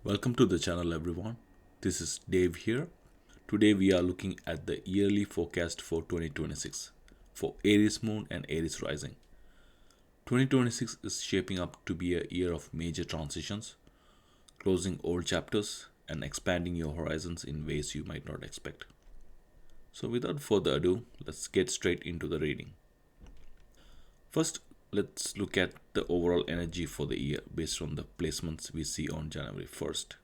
Welcome to the channel, everyone. This is Dave here. Today we are looking at the yearly forecast for 2026 for Aries Moon and Aries Rising. 2026 is shaping up to be a year of major transitions, closing old chapters and expanding your horizons in ways you might not expect. So without further ado, let's get straight into the reading. First, let's look at the overall energy for the year based on the placements we see on January 1st.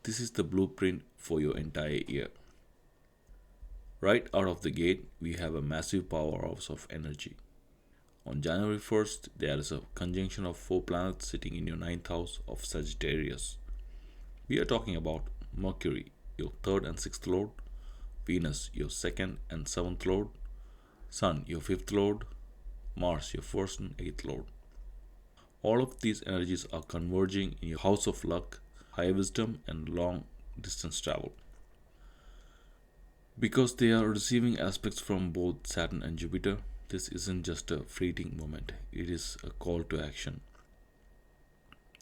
This is the blueprint for your entire year. Right out of the gate, we have a massive powerhouse of energy. On January 1st, there is a conjunction of 4 planets sitting in your 9th house of Sagittarius. We are talking about Mercury, your 3rd and 6th lord, Venus, your 2nd and 7th lord, Sun, your 5th lord, Mars, your 1st and 8th lord. All of these energies are converging in your house of luck, high wisdom, and long distance travel. Because they are receiving aspects from both Saturn and Jupiter, this isn't just a fleeting moment, it is a call to action.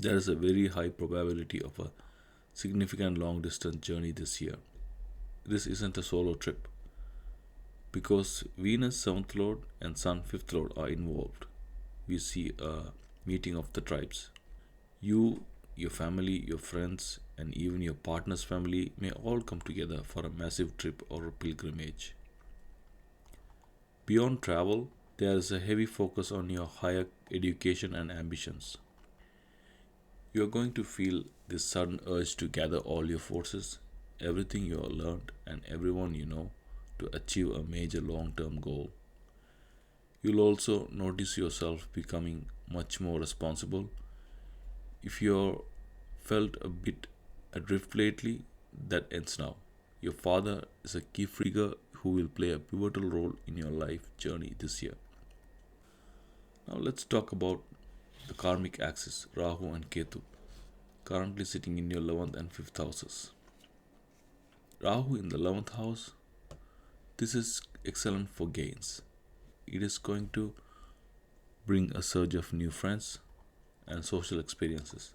There is a very high probability of a significant long distance journey this year. This isn't a solo trip. Because Venus 7th Lord and Sun 5th Lord are involved, we see a meeting of the tribes. You, your family, your friends, and even your partner's family may all come together for a massive trip or a pilgrimage. Beyond travel, there is a heavy focus on your higher education and ambitions. You are going to feel this sudden urge to gather all your forces, everything you have learned, and everyone you know to achieve a major long term goal. You'll also notice yourself becoming much more responsible. If you're felt a bit adrift lately, that ends now. Your father is a key figure who will play a pivotal role in your life journey this year. Now let's talk about the karmic axis, Rahu and Ketu, currently sitting in your 11th and 5th houses. Rahu in the 11th house, this is excellent for gains. It is going to bring a surge of new friends and social experiences.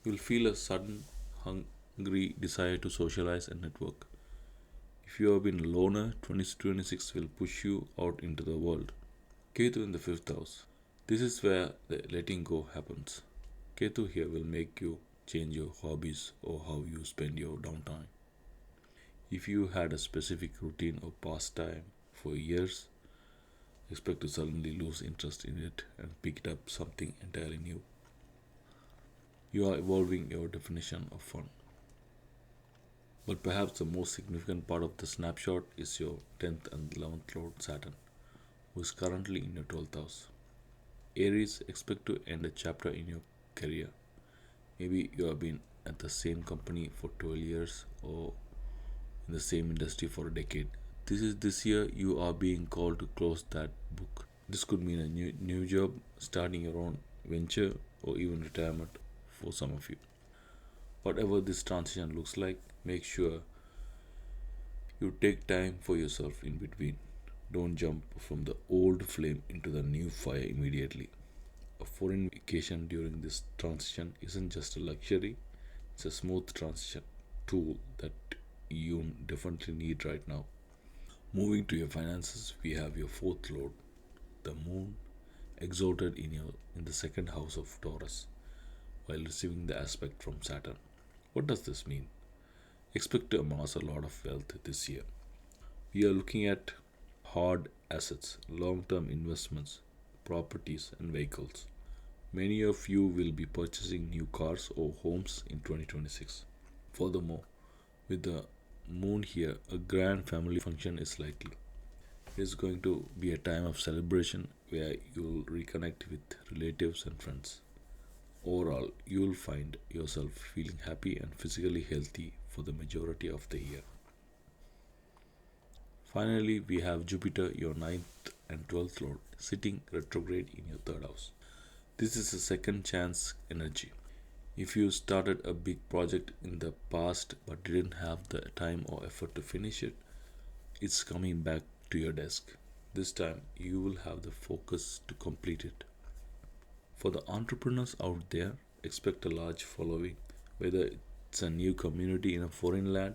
You will feel a sudden hungry desire to socialize and network. If you have been a loner, 2026 will push you out into the world. Ketu in the 5th house. This is where the letting go happens. Ketu here will make you change your hobbies or how you spend your downtime. If you had a specific routine or pastime for years, expect to suddenly lose interest in it and pick up something entirely new. You are evolving your definition of fun. But perhaps the most significant part of the snapshot is your 10th and 11th Lord Saturn, who is currently in your 12th house. Aries, expect to end a chapter in your career. Maybe you have been at the same company for 12 years or in the same industry for a decade. This year you are being called to close that book. This could mean a new job, starting your own venture, or even retirement for some of you. Whatever this transition looks like, make sure you take time for yourself in between. Don't jump from the old flame into the new fire immediately. A foreign vacation during this transition isn't just a luxury, it's a smooth transition tool that you definitely need right now. Moving to your finances, we have your 4th lord, the moon, exalted in the 2nd house of Taurus, while receiving the aspect from Saturn. What does this mean? Expect to amass a lot of wealth this year. We are looking at hard assets, long-term investments, properties, and vehicles. Many of you will be purchasing new cars or homes in 2026. Furthermore, with the moon here, a grand family function is likely. It is going to be a time of celebration where you will reconnect with relatives and friends. Overall, you will find yourself feeling happy and physically healthy for the majority of the year. Finally, we have Jupiter, your 9th and 12th lord, sitting retrograde in your 3rd house. This is a second chance energy. If you started a big project in the past but didn't have the time or effort to finish it, it's coming back to your desk. This time, you will have the focus to complete it. For the entrepreneurs out there, expect a large following Whether it's a new community in a foreign land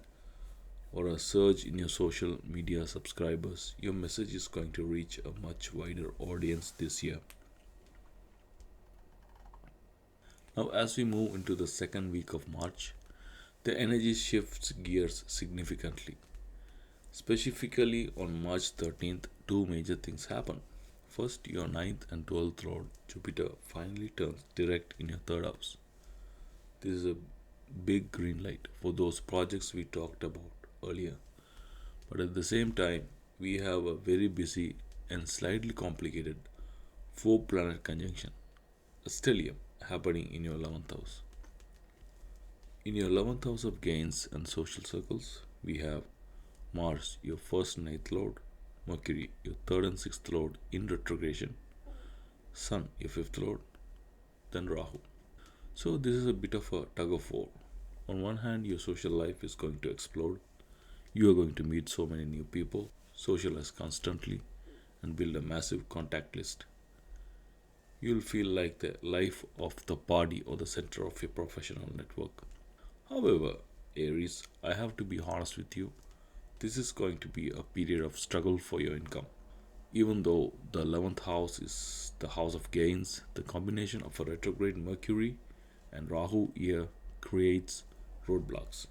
or a surge in your social media subscribers, your message is going to reach a much wider audience this year. Now, as we move into the second week of March, the energy shifts gears significantly. Specifically on March 13th, two major things happen. First, your ninth and 12th Lord Jupiter finally turns direct in your third house. This is a big green light for those projects we talked about earlier. But at the same time, we have a very busy and slightly complicated four planet conjunction, a stellium, happening in your 11th house. In your 11th house of gains and social circles, we have Mars, your first and eighth lord, Mercury, your third and sixth lord in retrogression, Sun, your fifth lord, then Rahu. So, this is a bit of a tug of war. On one hand, your social life is going to explode. You are going to meet so many new people, socialize constantly, and build a massive contact list. You'll feel like the life of the party or the center of your professional network. However, Aries, I have to be honest with you, this is going to be a period of struggle for your income. Even though the 11th house is the house of gains, the combination of a retrograde Mercury and Rahu here creates roadblocks.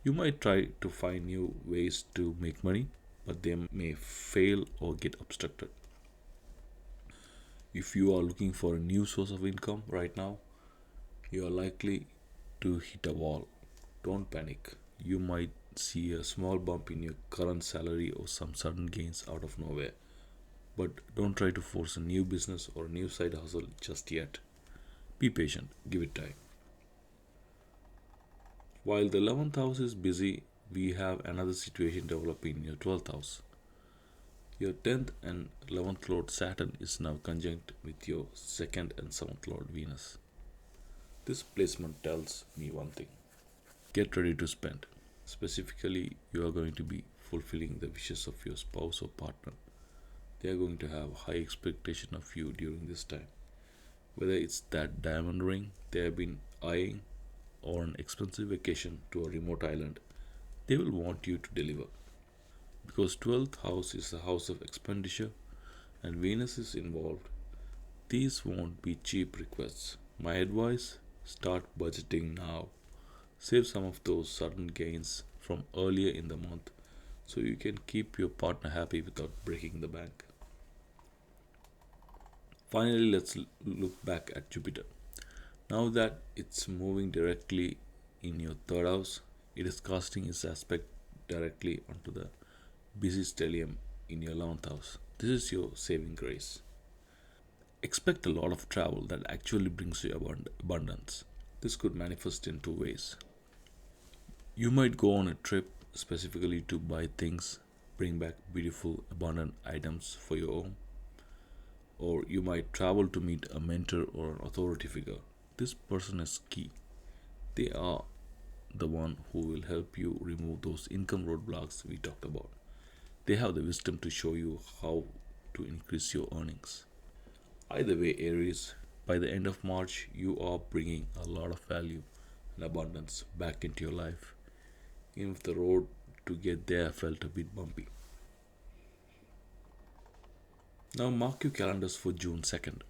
You might try to find new ways to make money, but they may fail or get obstructed. If you are looking for a new source of income right now, you are likely to hit a wall. Don't panic. You might see a small bump in your current salary or some sudden gains out of nowhere. But don't try to force a new business or a new side hustle just yet. Be patient, give it time. While the 11th house is busy, we have another situation developing in your 12th house. Your 10th and 11th Lord Saturn is now conjunct with your 2nd and 7th Lord Venus. This placement tells me one thing: get ready to spend. Specifically, you are going to be fulfilling the wishes of your spouse or partner. They are going to have high expectation of you during this time. Whether it's that diamond ring they have been eyeing or an expensive vacation to a remote island, they will want you to deliver. Because 12th house is the house of expenditure and Venus is involved, these won't be cheap requests. My advice: start budgeting now. Save some of those sudden gains from earlier in the month so you can keep your partner happy without breaking the bank. Finally, let's look back at Jupiter. Now that it's moving directly in your third house, it is casting its aspect directly onto the busy stellium in your 11th house. This is your saving grace. Expect a lot of travel that actually brings you abundance. This could manifest in two ways. You might go on a trip specifically to buy things, bring back beautiful, abundant items for your home, or you might travel to meet a mentor or an authority figure. This person is key. They are the one who will help you remove those income roadblocks we talked about. They have the wisdom to show you how to increase your earnings. Either way, Aries, by the end of March, you are bringing a lot of value and abundance back into your life, even if the road to get there felt a bit bumpy. Now, mark your calendars for June 2nd.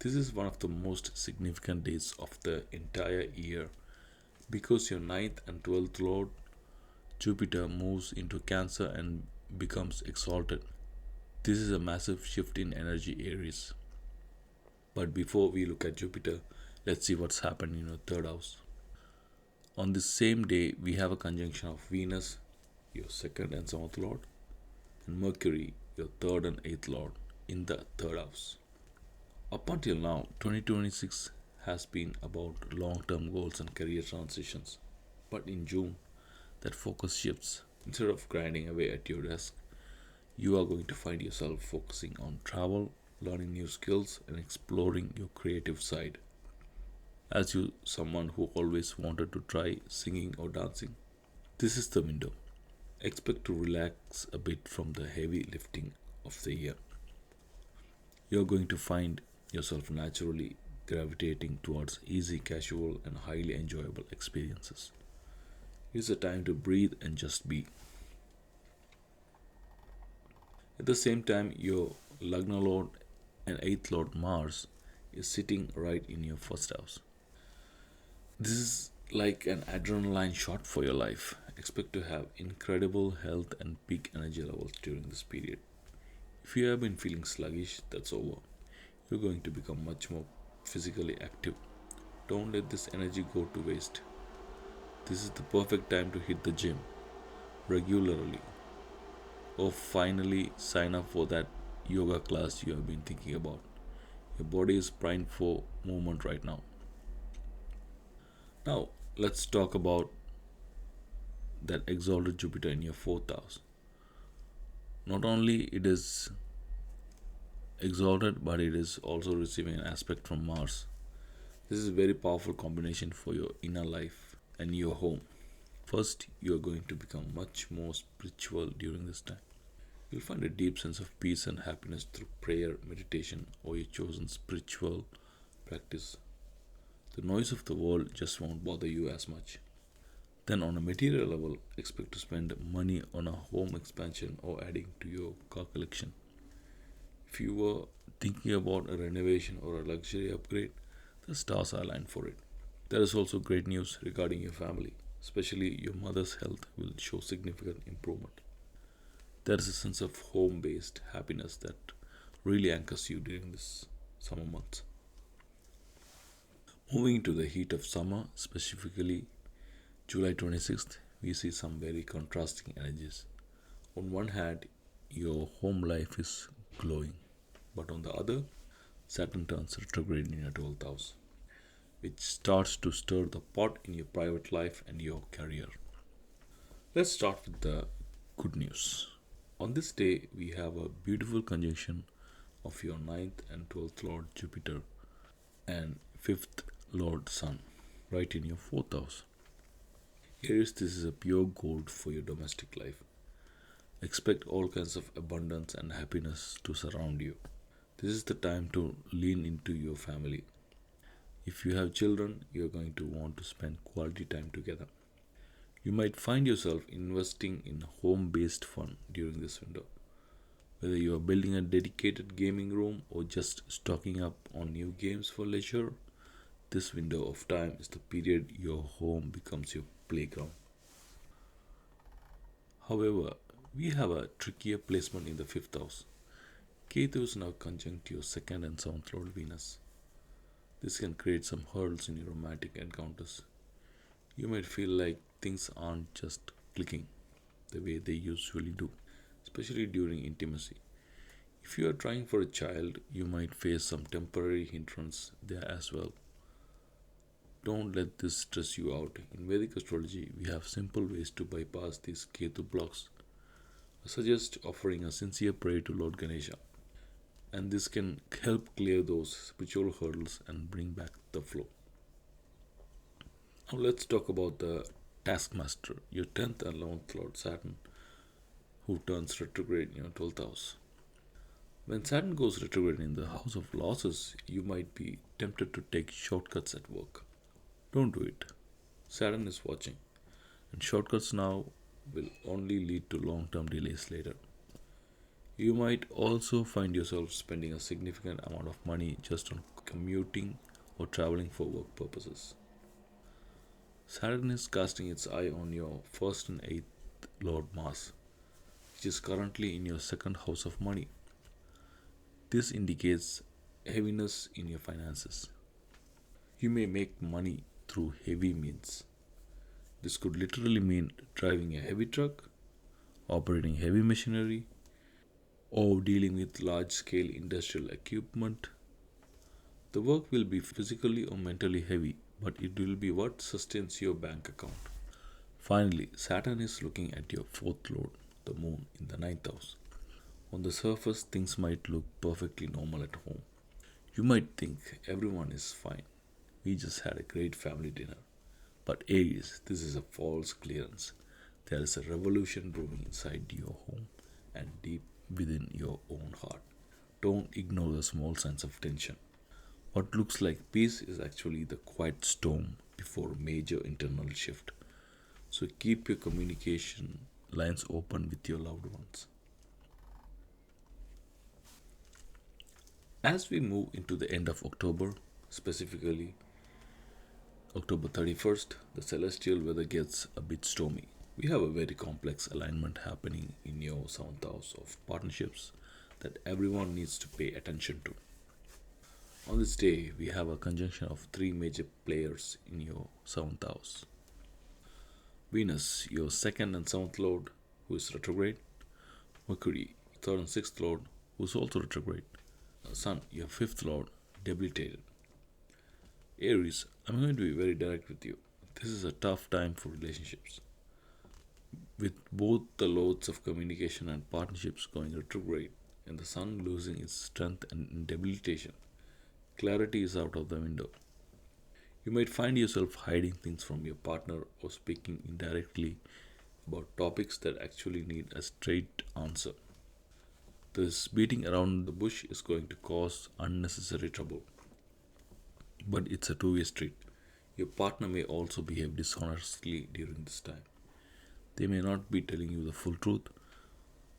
This is one of the most significant days of the entire year because your ninth and 12th Lord Jupiter moves into Cancer and becomes exalted. This is a massive shift in energy, Aries. But before we look at Jupiter, let's see what's happened in your third house. On this same day, we have a conjunction of Venus, your second and seventh Lord, and Mercury, your third and eighth Lord, in the third house. Up until now, 2026 has been about long term goals and career transitions. But in June, that focus shifts. Instead of grinding away at your desk, you are going to find yourself focusing on travel, learning new skills, and exploring your creative side. As you, someone who always wanted to try singing or dancing, this is the window. Expect to relax a bit from the heavy lifting of the year. You're going to find yourself naturally gravitating towards easy, casual, and highly enjoyable experiences. It's a time to breathe and just be. At the same time, your Lagna Lord and 8th Lord Mars is sitting right in your first house. This is like an adrenaline shot for your life. Expect to have incredible health and peak energy levels during this period. If you have been feeling sluggish, that's over. You're going to become much more physically active. Don't let this energy go to waste. This is the perfect time to hit the gym regularly or finally sign up for that yoga class you have been thinking about. Your body is primed for movement right now. Now, let's talk about that exalted Jupiter in your fourth house. Not only it is exalted, but it is also receiving an aspect from Mars. This is a very powerful combination for your inner life and your home. First, you are going to become much more spiritual during this time. You'll find a deep sense of peace and happiness through prayer, meditation, or your chosen spiritual practice. The noise of the world just won't bother you as much. Then, on a material level, expect to spend money on a home expansion or adding to your car collection. If you were thinking about a renovation or a luxury upgrade, the stars are aligned for it. There is also great news regarding your family, especially your mother's health will show significant improvement. There is a sense of home based happiness that really anchors you during this summer months. Moving into the heat of summer, specifically July 26th, we see some very contrasting energies. On one hand, your home life is glowing, but on the other, Saturn turns retrograde in your 12th house, which starts to stir the pot in your private life and your career. Let's start with the good news. On this day, we have a beautiful conjunction of your ninth and 12th Lord Jupiter and 5th Lord Sun right in your 4th house. Aries, this is a pure gold for your domestic life. Expect all kinds of abundance and happiness to surround you. This is the time to lean into your family. If you have children, you are going to want to spend quality time together. You might find yourself investing in home based fun during this window. Whether you are building a dedicated gaming room or just stocking up on new games for leisure, this window of time is the period your home becomes your playground. However, we have a trickier placement in the 5th house. Ketu is now conjunct your 2nd and 7th Lord Venus. This can create some hurdles in your romantic encounters. You might feel like things aren't just clicking the way they usually do, especially during intimacy. If you are trying for a child, you might face some temporary hindrance there as well. Don't let this stress you out. In Vedic astrology, we have simple ways to bypass these Ketu blocks. I suggest offering a sincere prayer to Lord Ganesha, and this can help clear those spiritual hurdles and bring back the flow. Now let's talk about the taskmaster, your 10th and 11th Lord Saturn, who turns retrograde in your 12th house. When Saturn goes retrograde in the house of losses, you might be tempted to take shortcuts at work. Don't do it. Saturn is watching, and shortcuts now will only lead to long term delays later. You might also find yourself spending a significant amount of money just on commuting or traveling for work purposes. Saturn is casting its eye on your 1st and 8th Lord Mars, which is currently in your 2nd house of money. This indicates heaviness in your finances. You may make money through heavy means. This could literally mean driving a heavy truck, operating heavy machinery, or dealing with large scale industrial equipment. The work will be physically or mentally heavy, but it will be what sustains your bank account. Finally, Saturn is looking at your 4th Lord, the Moon, in the 9th house. On the surface, things might look perfectly normal at home. You might think everyone is fine. We just had a great family dinner. But Aries, this is a false clearance. There is a revolution brewing inside your home and deep within your own heart. Don't ignore the small signs of tension. What looks like peace is actually the quiet storm before a major internal shift. So keep your communication lines open with your loved ones. As we move into the end of October, specifically October 31st, the celestial weather gets a bit stormy. We have a very complex alignment happening in your seventh house of partnerships that everyone needs to pay attention to. On this day, we have a conjunction of three major players in your seventh house: Venus, your second and seventh lord, who is retrograde; Mercury, third and sixth lord, who is also retrograde; Sun, your fifth lord, debilitated. Aries, I'm going to be very direct with you. This is a tough time for relationships. With both the lords of communication and partnerships going retrograde and the Sun losing its strength and debilitation, clarity is out of the window. You might find yourself hiding things from your partner or speaking indirectly about topics that actually need a straight answer. This beating around the bush is going to cause unnecessary trouble. But it's a two-way street. Your partner may also behave dishonestly during this time. They may not be telling you the full truth,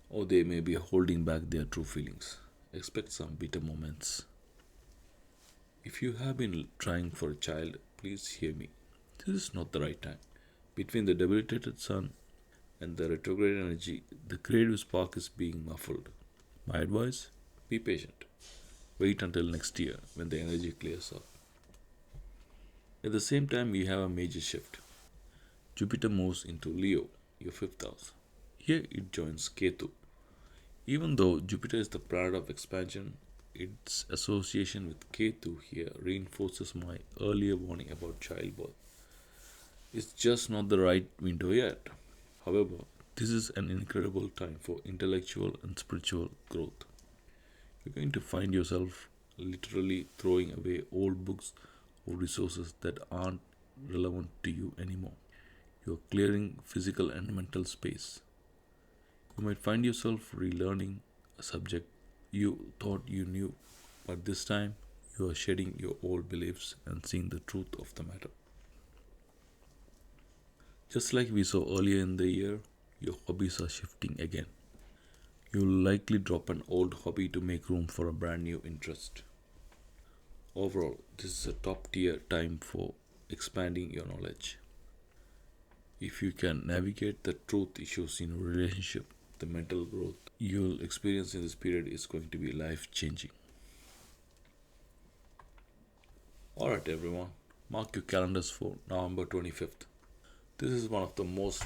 or they may be holding back their true feelings. Expect some bitter moments. If you have been trying for a child, please hear me. This is not the right time. Between the debilitated sun and the retrograde energy, the creative spark is being muffled. My advice? Be patient. Wait until next year when the energy clears up. At the same time, we have a major shift. Jupiter moves into Leo, your fifth house. Here it joins Ketu. Even though Jupiter is the planet of expansion, its association with Ketu here reinforces my earlier warning about childbirth. It's just not the right window yet. However, this is an incredible time for intellectual and spiritual growth. You're going to find yourself literally throwing away old books or resources that aren't relevant to you anymore. You're clearing physical and mental space. You might find yourself relearning a subject you thought you knew, but this time you are shedding your old beliefs and seeing the truth of the matter. Just like we saw earlier in the year, your hobbies are shifting again. You'll likely drop an old hobby to make room for a brand new interest. Overall, this is a top tier time for expanding your knowledge. If you can navigate the truth issues in a relationship, the mental growth you'll experience in this period is going to be life changing. Alright, everyone, mark your calendars for November 25th. This is one of the most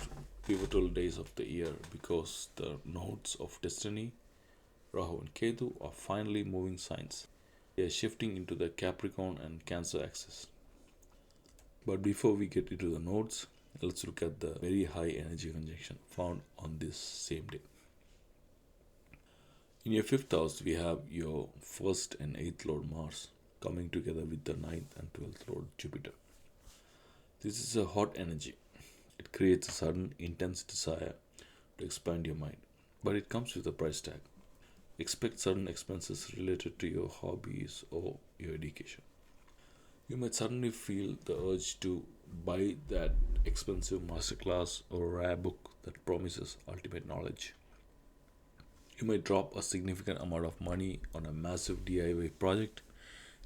pivotal days of the year because the nodes of destiny, Rahu and Ketu, are finally moving signs. They are shifting into the Capricorn and Cancer axis. But before we get into the nodes, let's look at the very high energy conjunction found on this same day. In your fifth house, we have your first and eighth lord Mars coming together with the ninth and 12th lord Jupiter. This is a hot energy. It creates a sudden, intense desire to expand your mind, but it comes with a price tag. Expect sudden expenses related to your hobbies or your education. You might suddenly feel the urge to buy that expensive masterclass or rare book that promises ultimate knowledge. You might drop a significant amount of money on a massive DIY project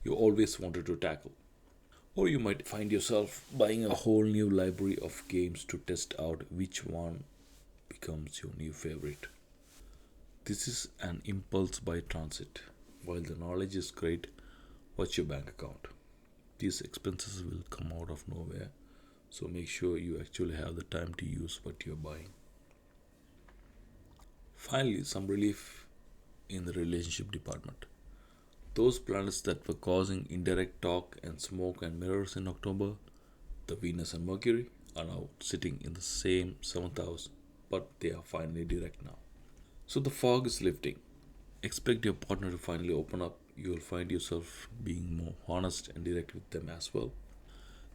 you always wanted to tackle. Or you might find yourself buying a whole new library of games to test out which one becomes your new favorite. This is an impulse buy transit. While the knowledge is great, watch your bank account. These expenses will come out of nowhere, so make sure you actually have the time to use what you're buying. Finally, some relief in the relationship department. Those planets that were causing indirect talk and smoke and mirrors in October, the Venus and Mercury, are now sitting in the same 7th house, but they are finally direct now. So the fog is lifting. Expect your partner to finally open up. You will find yourself being more honest and direct with them as well.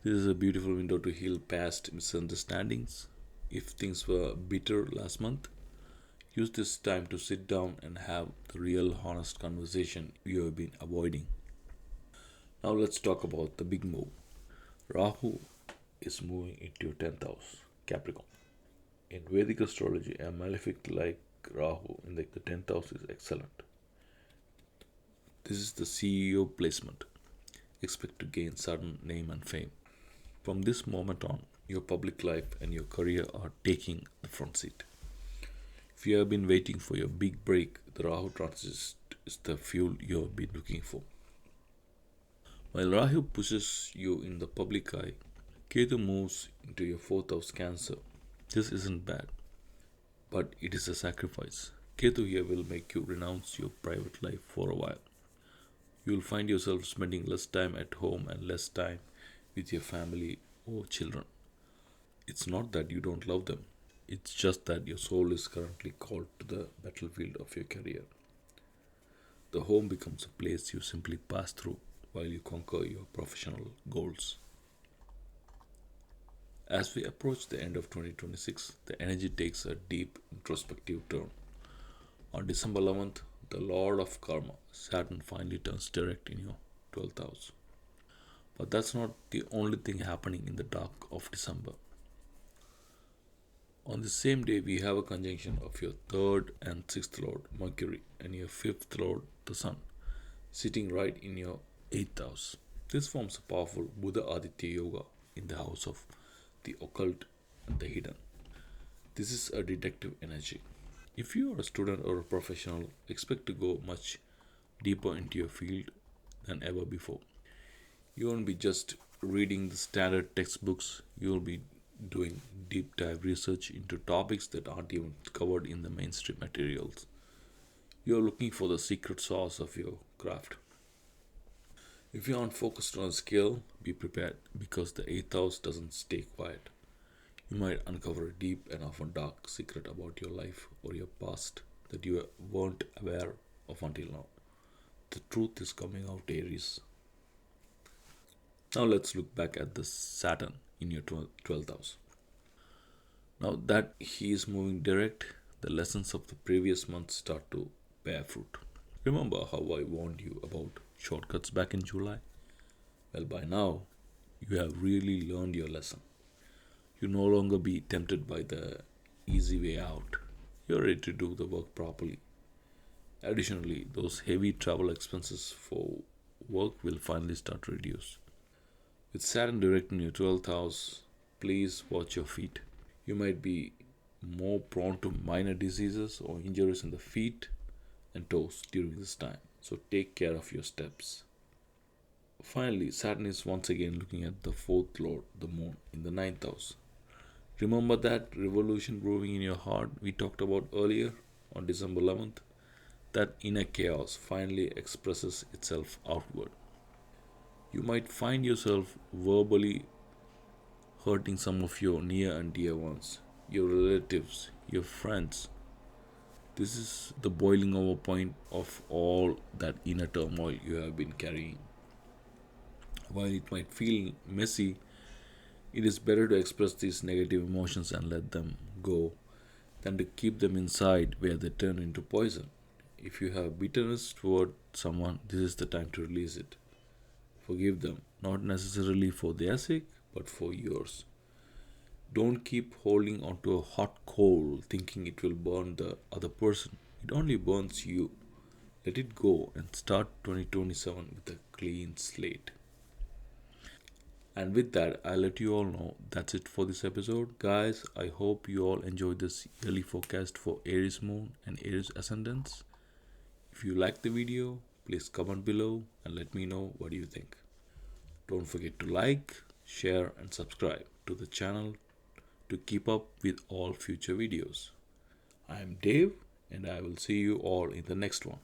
This is a beautiful window to heal past misunderstandings. If things were bitter last month, use this time to sit down and have the real honest conversation you have been avoiding. Now let's talk about the big move. Rahu is moving into your 10th house, Capricorn. In Vedic astrology, a malefic like Rahu in the 10th house is excellent. This is the CEO placement. Expect to gain sudden name and fame. From this moment on, your public life and your career are taking the front seat. If you have been waiting for your big break, the Rahu transit is the fuel you have been looking for. While Rahu pushes you in the public eye, Ketu moves into your 4th house, Cancer. This isn't bad, but it is a sacrifice. Ketu here will make you renounce your private life for a while. You will find yourself spending less time at home and less time with your family or children. It's not that you don't love them, it's just that your soul is currently called to the battlefield of your career. The home becomes a place you simply pass through while you conquer your professional goals. As we approach the end of 2026, the energy takes a deep introspective turn. On December 11th, the Lord of Karma, Saturn, finally turns direct in your 12th house. But that's not the only thing happening in the dark of December. On the same day, we have a conjunction of your 3rd and 6th Lord, Mercury, and your 5th Lord, the Sun, sitting right in your 8th house. This forms a powerful Buddha Aditya Yoga in the house of the occult and the hidden. This is a detective energy. If you are a student or a professional, expect to go much deeper into your field than ever before. You won't be just reading the standard textbooks, you will be doing deep dive research into topics that aren't even covered in the mainstream materials. You are looking for the secret sauce of your craft. If you aren't focused on a skill, be prepared because the 8th house doesn't stay quiet. You might uncover a deep and often dark secret about your life or your past that you weren't aware of until now. The truth is coming out, Aries. Now let's look back at the Saturn in your 12th house. Now that he is moving direct, the lessons of the previous month start to bear fruit. Remember how I warned you about shortcuts back in July? Well, by now, you have really learned your lesson. You no longer be tempted by the easy way out. You're ready to do the work properly. Additionally, those heavy travel expenses for work will finally start to reduce. With Saturn direct in your 12th house, please watch your feet. You might be more prone to minor diseases or injuries in the feet and toes during this time, so take care of your steps. Finally, Saturn is once again looking at the 4th Lord, the Moon, in the 9th house. Remember that revolution brewing in your heart we talked about earlier on December 11th? That inner chaos finally expresses itself outward. You might find yourself verbally hurting some of your near and dear ones, your relatives, your friends. This is the boiling over point of all that inner turmoil you have been carrying. While it might feel messy, it is better to express these negative emotions and let them go than to keep them inside where they turn into poison. If you have bitterness toward someone, this is the time to release it. Forgive them, not necessarily for their sake, but for yours. Don't keep holding onto a hot coal thinking it will burn the other person. It only burns you. Let it go and start 2027 with a clean slate. And with that, I'll let you all know that's it for this episode. Guys, I hope you all enjoyed this yearly forecast for Aries Moon and Aries Ascendants. If you liked the video, please comment below and let me know what you think. Don't forget to like, share and subscribe to the channel to keep up with all future videos. I am Dave and I will see you all in the next one.